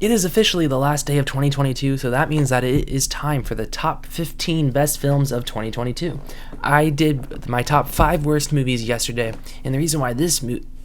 It is officially the last day of 2022, so that means that it is time for the top 15 best films of 2022. I did my top 5 worst movies yesterday, and the reason why this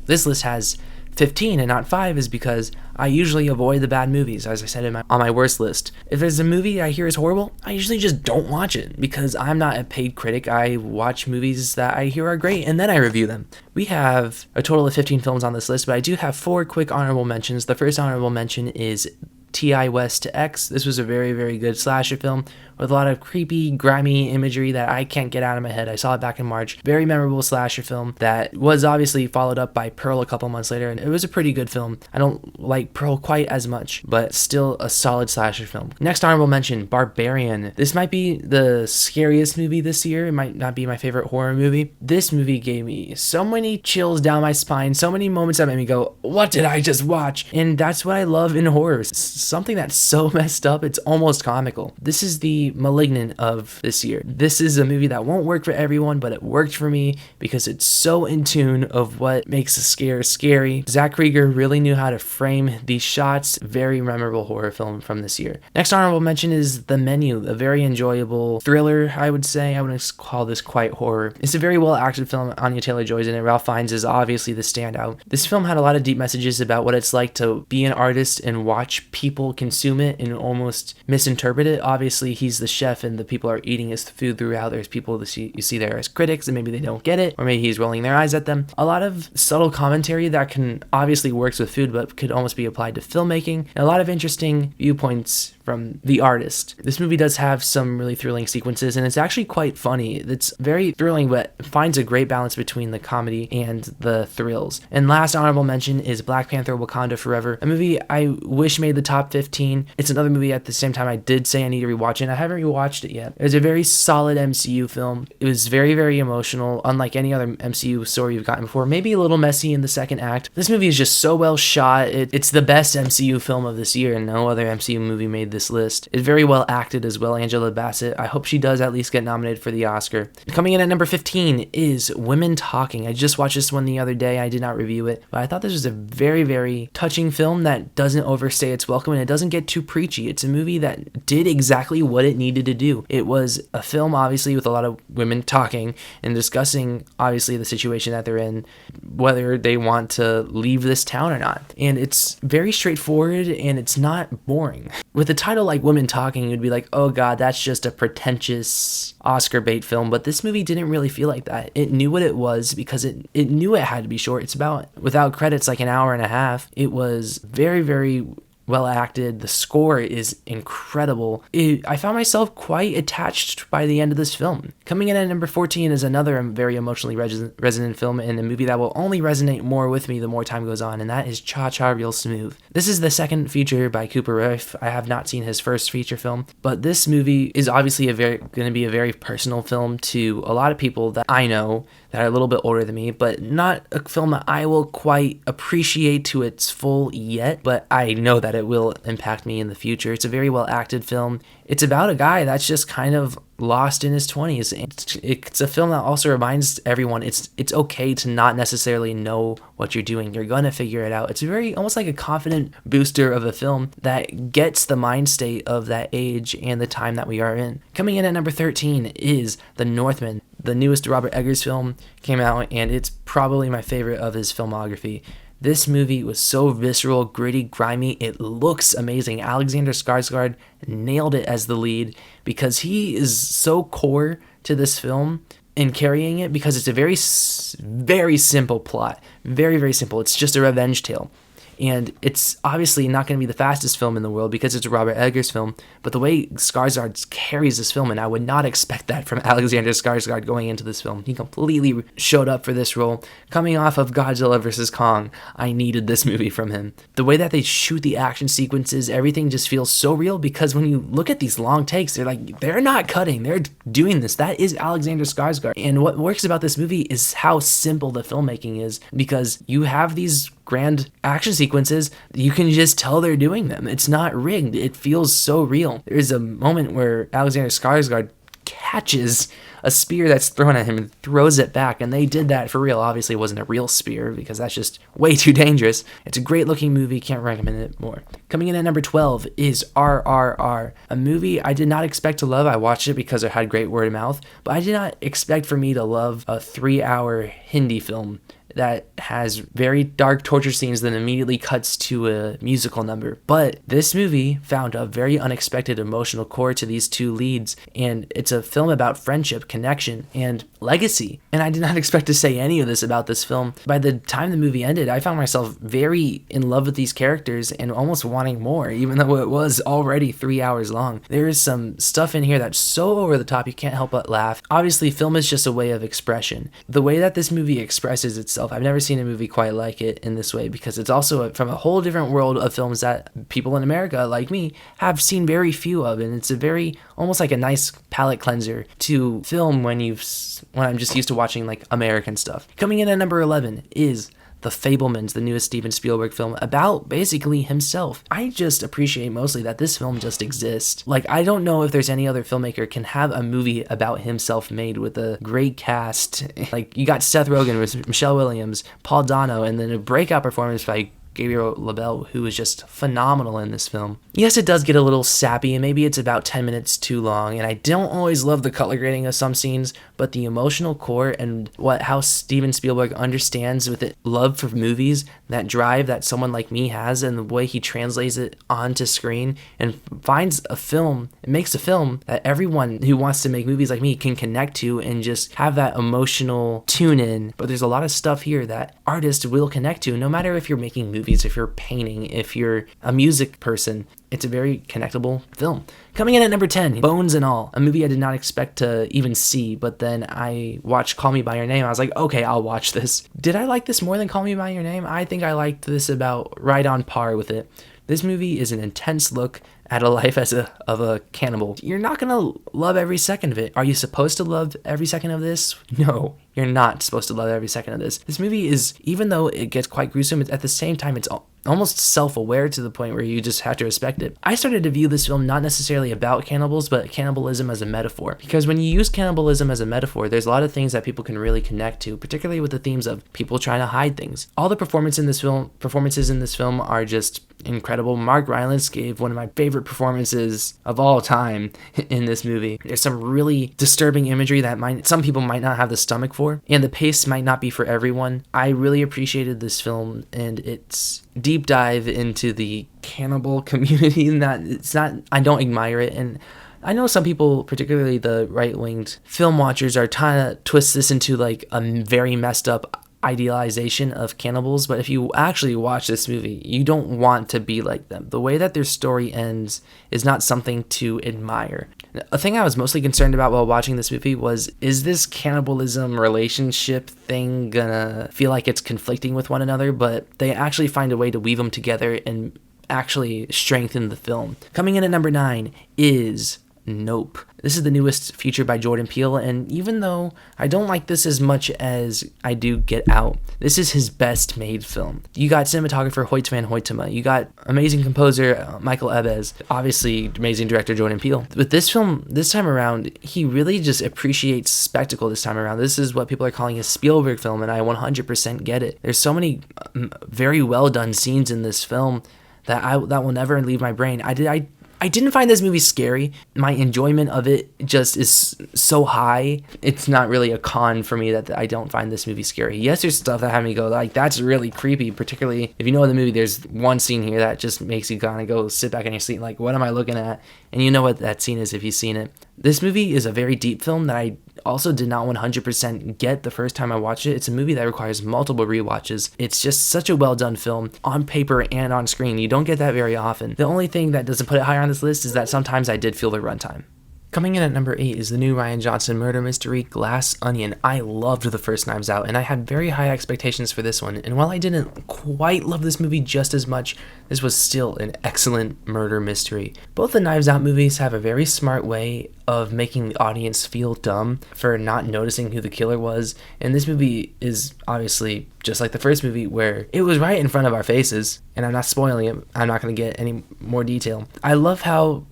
list has 15 and not 5 is because I usually avoid the bad movies, as I said on my worst list. If there's a movie I hear is horrible, I usually just don't watch it because I'm not a paid critic. I watch movies that I hear are great and then I review them. We have a total of 15 films on this list, but I do have 4 quick honorable mentions. The first honorable mention is T.I. West X. This was a very, very good slasher film with a lot of creepy, grimy imagery that I can't get out of my head. I saw it back in March. Very memorable slasher film that was obviously followed up by Pearl a couple months later, and it was a pretty good film. I don't like Pearl quite as much, but still a solid slasher film. Next honorable mention, Barbarian. This might be the scariest movie this year. It might not be my favorite horror movie. This movie gave me so many chills down my spine, so many moments that made me go, what did I just watch? And that's what I love in horror. Something that's so messed up, it's almost comical. This is the Malignant of this year. This is a movie that won't work for everyone, but it worked for me because it's so in tune of what makes a scare scary. Zach Krieger really knew how to frame these shots. Very memorable horror film from this year. Next honorable mention is The Menu, a very enjoyable thriller, I would say. I wouldn't call this quite horror. It's a very well acted film. Anya Taylor-Joy's in it. Ralph Fiennes is obviously the standout. This film had a lot of deep messages about what it's like to be an artist and watch people consume it and almost misinterpret it. Obviously, he's the chef and the people are eating his food throughout. There's people that you see there as critics and maybe they don't get it, or maybe he's rolling their eyes at them. A lot of subtle commentary that can obviously works with food but could almost be applied to filmmaking, and a lot of interesting viewpoints from the artist. This movie does have some really thrilling sequences and it's actually quite funny. It's very thrilling but finds a great balance between the comedy and the thrills. And last honorable mention is Black Panther: Wakanda Forever, a movie I wish made the top 15. It's another movie at the same time I did say I need to rewatch it. I haven't rewatched it yet. It was a very solid MCU film. It was very, very emotional, unlike any other MCU story you've gotten before. Maybe a little messy in the second act. This movie is just so well shot. It's the best MCU film of this year, and no other MCU movie made this list. It's very well acted as well. Angela Bassett. I hope she does at least get nominated for the Oscar. Coming in at number 15 is Women Talking. I just watched this one the other day. I did not review it, but I thought this was a very, very touching film that doesn't overstay its welcome and it doesn't get too preachy. It's a movie that did exactly what it needed to do. It was a film obviously with a lot of women talking and discussing obviously the situation that they're in, whether they want to leave this town or not. And it's very straightforward and it's not boring. With a title like Women Talking, you'd be like, oh god, that's just a pretentious Oscar bait film, but this movie didn't really feel like that. It knew what it was because it knew it had to be short. It's about, without credits, like an hour and a half. It was very, very well acted. The score is incredible. I found myself quite attached by the end of this film. Coming in at number 14 is another very emotionally resonant film and a movie that will only resonate more with me the more time goes on, and that is Cha Cha Real Smooth. This is the second feature by Cooper Raiff. I have not seen his first feature film, but this movie is obviously going to be a very personal film to a lot of people that I know that are a little bit older than me, but not a film that I will quite appreciate to its full yet, but I know that it will impact me in the future. It's a very well acted film. It's about a guy that's just kind of lost in his 20s. It's a film that also reminds everyone it's okay to not necessarily know what you're doing. You're gonna figure it out. It's very almost like a confident booster of a film that gets the mind state of that age and the time that we are in. Coming in at number 13 is The Northman. The newest Robert Eggers film came out and it's probably my favorite of his filmography. This movie was so visceral, gritty, grimy. It looks amazing. Alexander Skarsgård nailed it as the lead because he is so core to this film and carrying it because it's a very, very simple plot. Very, very simple. It's just a revenge tale. And it's obviously not going to be the fastest film in the world because it's a Robert Eggers film, but the way Skarsgård carries this film, and I would not expect that from Alexander Skarsgård going into this film. He completely showed up for this role. Coming off of Godzilla vs. Kong, I needed this movie from him. The way that they shoot the action sequences, everything just feels so real because when you look at these long takes, they're not cutting, they're doing this. That is Alexander Skarsgård. And what works about this movie is how simple the filmmaking is because you have these grand action sequences, you can just tell they're doing them. It's not rigged. It feels so real. There's a moment where Alexander Skarsgård catches a spear that's thrown at him and throws it back, and they did that for real. Obviously it wasn't a real spear because that's just way too dangerous. It's a great looking movie, can't recommend it more. Coming in at number 12 is RRR, a movie I did not expect to love. I watched it because it had great word of mouth, but I did not expect for me to love a 3-hour Hindi film that has very dark torture scenes that immediately cuts to a musical number. But this movie found a very unexpected emotional core to these two leads, and it's a film about friendship, connection, and legacy. And I did not expect to say any of this about this film. By the time the movie ended, I found myself very in love with these characters and almost wanting more, even though it was already 3 hours long. There is some stuff in here that's so over the top you can't help but laugh. Obviously, film is just a way of expression. The way that this movie expresses itself, I've never seen a movie quite like it in this way, because it's also from a whole different world of films that people in America, like me, have seen very few of, and it's a very, almost like a nice palate cleanser to film when I'm just used to watching like American stuff. Coming in at number 11 is The Fabelmans, the newest Steven Spielberg film about basically himself. I just appreciate mostly that this film just exists. Like, I don't know if there's any other filmmaker can have a movie about himself made with a great cast. Like, you got Seth Rogen with Michelle Williams, Paul Dano, and then a breakout performance by Gabriel Labelle, who is just phenomenal in this film. Yes, it does get a little sappy, and maybe it's about 10 minutes too long, and I don't always love the color grading of some scenes, but the emotional core and how Steven Spielberg understands with it love for movies, that drive that someone like me has, and the way he translates it onto screen and finds a film, it makes a film that everyone who wants to make movies like me can connect to and just have that emotional tune in. But there's a lot of stuff here that artists will connect to, no matter if you're making movies, if you're painting, if you're a music person. It's a very connectable film. Coming in at number 10, Bones and All, a movie I did not expect to even see, but then I watched Call Me By Your Name. I was like, okay, I'll watch this. Did I like this more than Call Me By Your Name? I think I liked this about right on par with it. This movie is an intense look at a life of a cannibal. You're not gonna love every second of it. Are you supposed to love every second of this? No, you're not supposed to love every second of this. This movie is, even though it gets quite gruesome, at the same time it's almost self-aware to the point where you just have to respect it. I started to view this film not necessarily about cannibals, but cannibalism as a metaphor. Because when you use cannibalism as a metaphor, there's a lot of things that people can really connect to, particularly with the themes of people trying to hide things. All the performances in this film are just incredible. Mark Rylance gave one of my favorite performances of all time in this movie. There's some really disturbing imagery that some people might not have the stomach for, and the pace might not be for everyone. I really appreciated this film and its deep dive into the cannibal community. I don't admire it, and I know some people, particularly the right-winged film watchers, are trying to twist this into like a very messed up idealization of cannibals, but if you actually watch this movie, you don't want to be like them. The way that their story ends is not something to admire. A thing I was mostly concerned about while watching this movie was, is this cannibalism relationship thing gonna feel like it's conflicting with one another? But they actually find a way to weave them together and actually strengthen the film. Coming in at number 9 is Nope. This is the newest feature by Jordan Peele, and even though I don't like this as much as I do Get Out, this is his best made film. You got cinematographer Hoyt van Hoytema, you got amazing composer Michael Ebbes, obviously amazing director Jordan Peele. With this film, this time around, he really just appreciates spectacle this time around. This is what people are calling a Spielberg film, and I 100% get it. There's so many very well done scenes in this film that will never leave my brain. I didn't find this movie scary. My enjoyment of it just is so high. It's not really a con for me that I don't find this movie scary. Yes, there's stuff that had me go, like, that's really creepy, particularly if you know the movie, there's one scene here that just makes you kind of go sit back in your seat, like, what am I looking at? And you know what that scene is if you've seen it. This movie is a very deep film that I also did not 100% get the first time I watched it. It's a movie that requires multiple rewatches. It's just such a well done film on paper and on screen. You don't get that very often. The only thing that doesn't put it higher on this list is that sometimes I did feel the runtime. Coming in at number 8 is the new Rian Johnson murder mystery, Glass Onion. I loved the first Knives Out, and I had very high expectations for this one. And while I didn't quite love this movie just as much, this was still an excellent murder mystery. Both the Knives Out movies have a very smart way of making the audience feel dumb for not noticing who the killer was. And this movie is obviously just like the first movie, where it was right in front of our faces. And I'm not spoiling it. I'm not going to get any more detail. I love how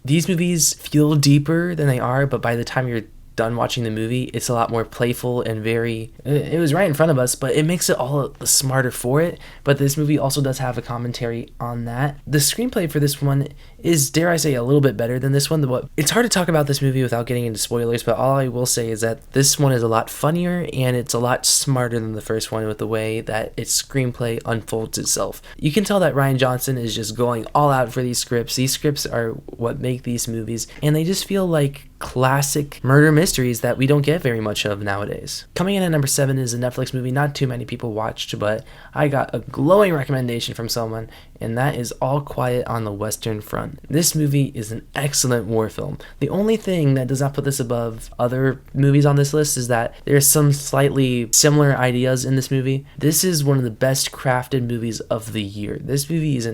these movies feel deeper than they are, but by the time you're done watching the movie, it's a lot more playful and very, it was right in front of us, but it makes it all the smarter for it. But this movie also does have a commentary on that. The screenplay for this one is, dare I say, a little bit better than this one. It's hard to talk about this movie without getting into spoilers, but all I will say is that this one is a lot funnier and it's a lot smarter than the first one with the way that its screenplay unfolds itself. You can tell that Rian Johnson is just going all out for these scripts. These scripts are what make these movies, and they just feel like classic murder mysteries that we don't get very much of nowadays. Coming in at number 7 is a Netflix movie not too many people watched, but I got a glowing recommendation from someone, and that is All Quiet on the Western Front. This movie is an excellent war film. The only thing that does not put this above other movies on this list is that there's some slightly similar ideas in this movie. This is one of the best crafted movies of the year. This movie is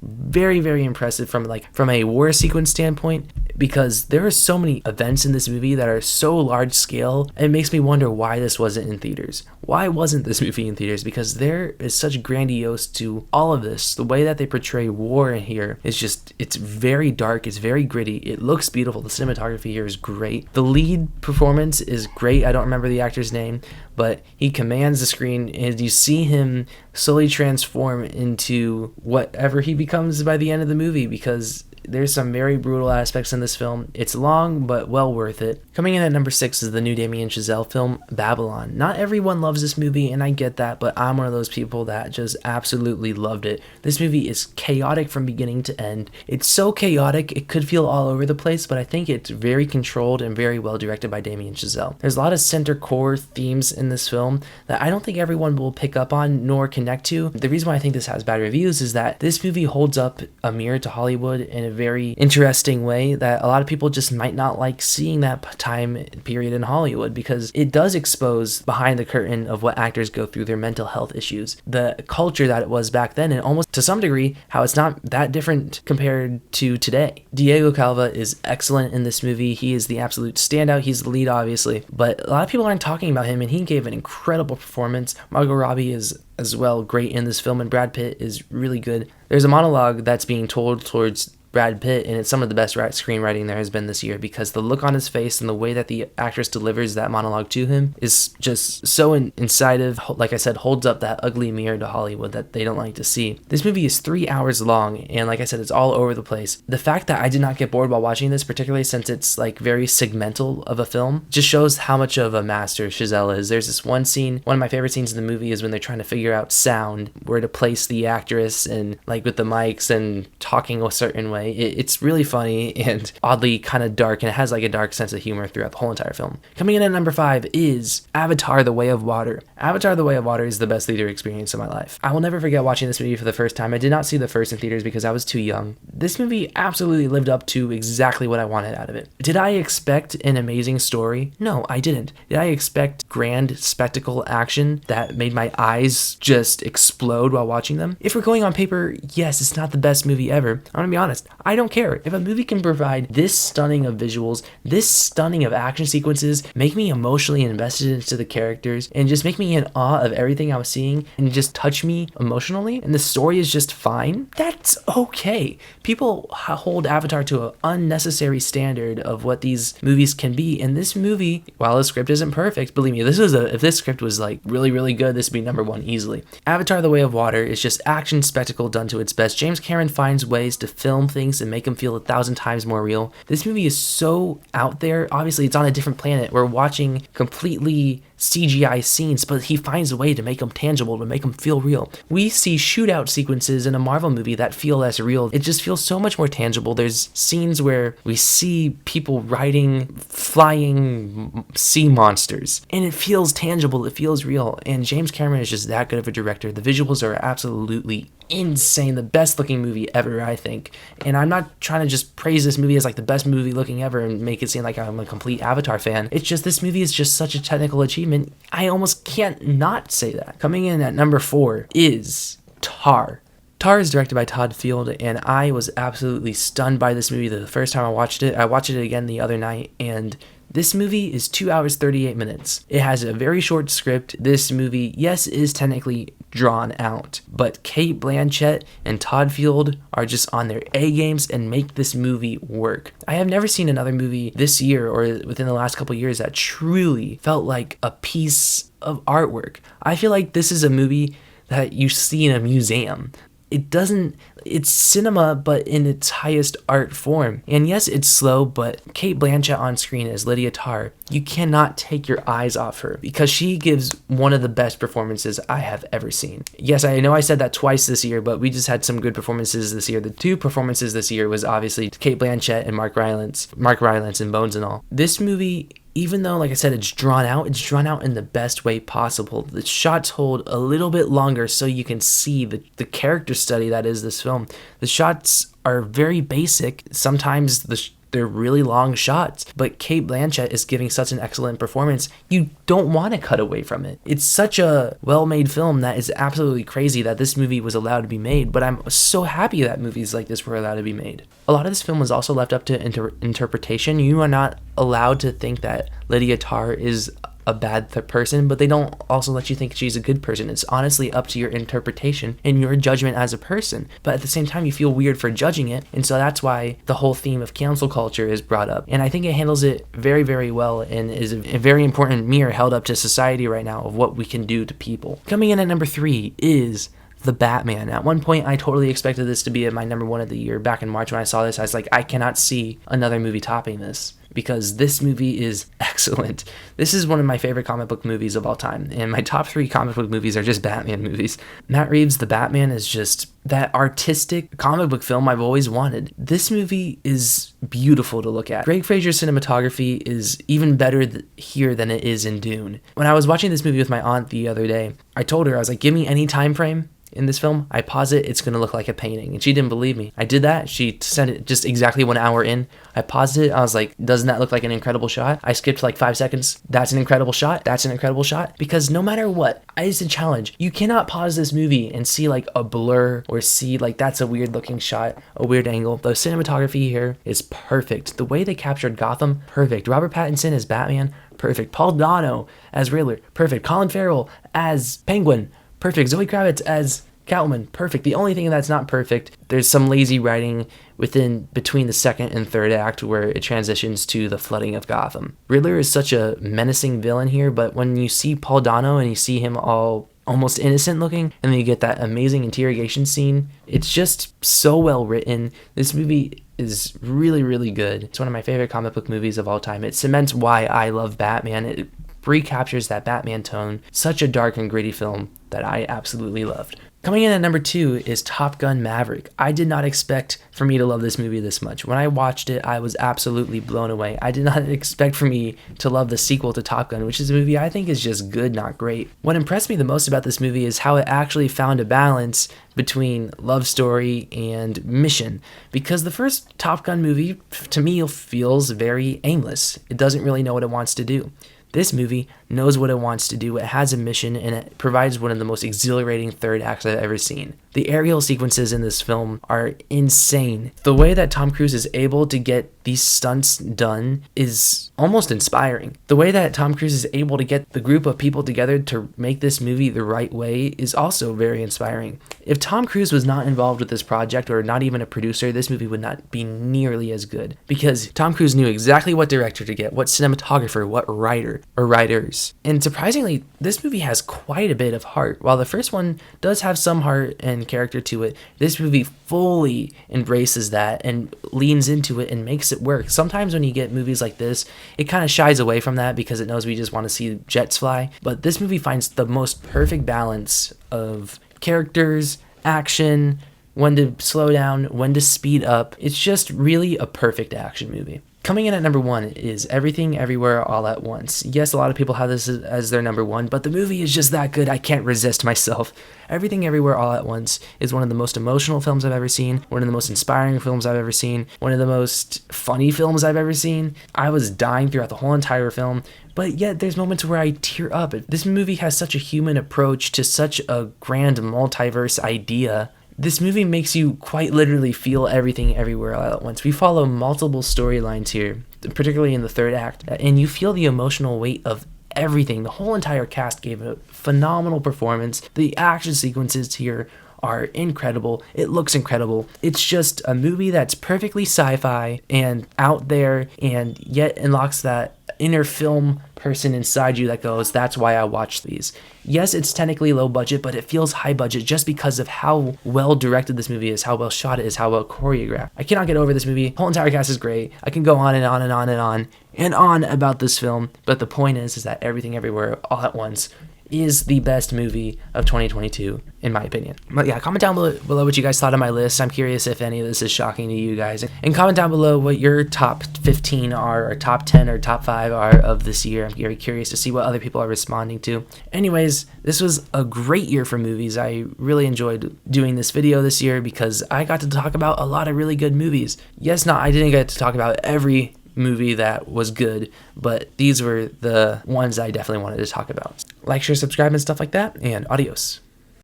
very, very impressive from a war sequence standpoint, because there are so many events in this movie that are so large scale. It makes me wonder why this wasn't in theaters. Why wasn't this movie in theaters? Because there is such grandiose to all of this. The way that they portray war in here is just, it's very dark, it's very gritty, it looks beautiful, the cinematography here is great. The lead performance is great. I don't remember the actor's name, but he commands the screen, and you see him slowly transform into whatever he becomes by the end of the movie, because there's some very brutal aspects in this film. It's long, but well worth it. Coming in at number 6 is the new Damien Chazelle film, Babylon. Not everyone loves this movie, and I get that, but I'm one of those people that just absolutely loved it. This movie is chaotic from beginning to end. It's so chaotic, it could feel all over the place, but I think it's very controlled and very well directed by Damien Chazelle. There's a lot of center core themes in this film that I don't think everyone will pick up on nor connect to. The reason why I think this has bad reviews is that this movie holds up a mirror to Hollywood in a very interesting way that a lot of people just might not like seeing that time period in Hollywood, because it does expose behind the curtain of what actors go through, their mental health issues, the culture that it was back then, and almost to some degree how it's not that different compared to today. Diego Calva is excellent in this movie. He is the absolute standout. He's the lead, obviously, but a lot of people aren't talking about him, and he gave an incredible performance. Margot Robbie is as well great in this film, and Brad Pitt is really good. There's a monologue that's being told towards Brad Pitt, and it's some of the best screenwriting there has been this year, because the look on his face and the way that the actress delivers that monologue to him is just so incisive. Like I said, holds up that ugly mirror to Hollywood that they don't like to see. This movie is 3 hours long, and like I said, it's all over the place. The fact that I did not get bored while watching this, particularly since it's like very segmental of a film, just shows how much of a master Chazelle is. There's this one scene, one of my favorite scenes in the movie is when they're trying to figure out sound, where to place the actress, and like with the mics and talking a certain way. It's really funny and oddly kind of dark, and it has like a dark sense of humor throughout the whole entire film. Coming in at number 5 is Avatar: The Way of Water. Avatar: The Way of Water is the best theater experience of my life. I will never forget watching this movie for the first time. I did not see the first in theaters because I was too young. This movie absolutely lived up to exactly what I wanted out of it. Did I expect an amazing story? No, I didn't. Did I expect grand spectacle action that made my eyes just explode while watching them? If we're going on paper, yes, it's not the best movie ever. I'm gonna be honest, I don't care. If a movie can provide this stunning of visuals, this stunning of action sequences, make me emotionally invested into the characters, and just make me in awe of everything I was seeing, and just touch me emotionally, and the story is just fine, that's okay. People hold Avatar to an unnecessary standard of what these movies can be, and this movie, while the script isn't perfect, believe me, if this script was like really, really good, this would be number 1 easily. Avatar: The Way of Water is just action spectacle done to its best. James Cameron finds ways to film things and make them feel 1,000 times more real. This movie is so out there. Obviously, it's on a different planet. We're watching completely CGI scenes, but he finds a way to make them tangible, to make them feel real. We see shootout sequences in a Marvel movie that feel less real. It just feels so much more tangible. There's scenes where we see people riding flying sea monsters, and it feels tangible, it feels real, and James Cameron is just that good of a director. The visuals are absolutely insane. The best looking movie ever, I think. And I'm not trying to just praise this movie as like the best movie looking ever and make it seem like I'm a complete Avatar fan. It's just, this movie is just such a technical achievement. I almost can't not say that. Coming in at number 4 is Tar. Tar is directed by Todd Field, and I was absolutely stunned by this movie the first time I watched it. I watched it again the other night, and This movie is 2 hours 38 minutes. It has a very short script. This movie, yes, is technically drawn out, but Cate Blanchett and Todd Field are just on their A games and make this movie work. I have never seen another movie this year or within the last couple years that truly felt like a piece of artwork. I feel like this is a movie that you see in a museum. It's cinema, but in its highest art form. And yes, it's slow, but Cate Blanchett on screen as Lydia Tarr, you cannot take your eyes off her because she gives one of the best performances I have ever seen. Yes, I know I said that twice this year, but we just had some good performances this year. The two performances this year was obviously Cate Blanchett and Mark Rylance in Bones and All. This movie, even though, like I said, it's drawn out in the best way possible. The shots hold a little bit longer so you can see the character study that is this film. The shots are very basic. Sometimes they're really long shots, but Cate Blanchett is giving such an excellent performance, you don't want to cut away from it. It's such a well-made film that is absolutely crazy that this movie was allowed to be made, but I'm so happy that movies like this were allowed to be made. A lot of this film was also left up to interpretation. You are not allowed to think that Lydia Tarr is a bad person, but they don't also let you think she's a good person. It's honestly up to your interpretation and your judgment as a person. But at the same time, you feel weird for judging it. And so that's why the whole theme of cancel culture is brought up. And I think it handles it very, very well and is a very important mirror held up to society right now of what we can do to people. Coming in at number 3 is The Batman. At one point, I totally expected this to be my number 1 of the year. Back in March when I saw this, I was like, I cannot see another movie topping this, because this movie is excellent. This is one of my favorite comic book movies of all time, and my top 3 comic book movies are just Batman movies. Matt Reeves' The Batman is just that artistic comic book film I've always wanted. This movie is beautiful to look at. Greg Fraser's cinematography is even better here than it is in Dune. When I was watching this movie with my aunt the other day, I told her, I was like, give me any time frame in this film, I pause it, it's going to look like a painting. And she didn't believe me. I did that. She sent it just exactly 1 hour in. I paused it. I was like, doesn't that look like an incredible shot? I skipped like 5 seconds. That's an incredible shot. That's an incredible shot. Because no matter what, it's a challenge. You cannot pause this movie and see like a blur or see like that's a weird looking shot, a weird angle. The cinematography here is perfect. The way they captured Gotham, perfect. Robert Pattinson as Batman, perfect. Paul Dano as Riddler, perfect. Colin Farrell as Penguin, perfect. Zoe Kravitz as Catwoman, perfect. The only thing that's not perfect, there's some lazy writing between the second and third act where it transitions to the flooding of Gotham. Riddler is such a menacing villain here, but when you see Paul Dano and you see him all almost innocent looking, and then you get that amazing interrogation scene, it's just so well written. This movie is really, really good. It's one of my favorite comic book movies of all time. It cements why I love Batman. It recaptures that Batman tone. Such a dark and gritty film that I absolutely loved. Coming in at number 2 is Top Gun Maverick. I did not expect for me to love this movie this much. When I watched it, I was absolutely blown away. I did not expect for me to love the sequel to Top Gun, which is a movie I think is just good, not great. What impressed me the most about this movie is how it actually found a balance between love story and mission. Because the first Top Gun movie, to me, feels very aimless. It doesn't really know what it wants to do. This movie knows what it wants to do, it has a mission, and it provides one of the most exhilarating third acts I've ever seen. The aerial sequences in this film are insane. The way that Tom Cruise is able to get these stunts done is almost inspiring. The way that Tom Cruise is able to get the group of people together to make this movie the right way is also very inspiring. If Tom Cruise was not involved with this project or not even a producer, this movie would not be nearly as good, because Tom Cruise knew exactly what director to get, what cinematographer, what writer or writers. And surprisingly, this movie has quite a bit of heart. While the first one does have some heart and character to it, this movie fully embraces that and leans into it and makes it work. Sometimes when you get movies like this, it kind of shies away from that because it knows we just want to see jets fly. But this movie finds the most perfect balance of characters, action, when to slow down, when to speed up. It's just really a perfect action movie. Coming in at number 1 is Everything Everywhere All at Once. Yes, a lot of people have this as their number 1, but the movie is just that good, I can't resist myself. Everything Everywhere All at Once is one of the most emotional films I've ever seen, one of the most inspiring films I've ever seen, one of the most funny films I've ever seen. I was dying throughout the whole entire film, but yet there's moments where I tear up. This movie has such a human approach to such a grand multiverse idea. This movie makes you quite literally feel everything everywhere all at once. We follow multiple storylines here. particularly in the third act, and you feel the emotional weight of everything. The whole entire cast gave a phenomenal performance. The action sequences here are incredible. It looks incredible. It's just a movie that's perfectly sci-fi and out there, and yet unlocks that inner film person inside you that goes, that's why I watch these. Yes, it's technically low budget, but it feels high budget just because of how well directed this movie is, how well shot it is, how well choreographed. I cannot get over this movie. The whole entire cast is great. I can go on and on and on and on and on about this film, but the point is that Everything Everywhere All at Once is the best movie of 2022, in my opinion. But yeah, comment down below what you guys thought of my list. I'm curious if any of this is shocking to you guys. And comment down below what your top 15 are, or top 10 or top 5 are of this year. I'm very curious to see what other people are responding to. Anyways, this was a great year for movies. I really enjoyed doing this video this year because I got to talk about a lot of really good movies. Yes, I didn't get to talk about every movie that was good, but these were the ones I definitely wanted to talk about. Like, share, subscribe, and stuff like that, and adios.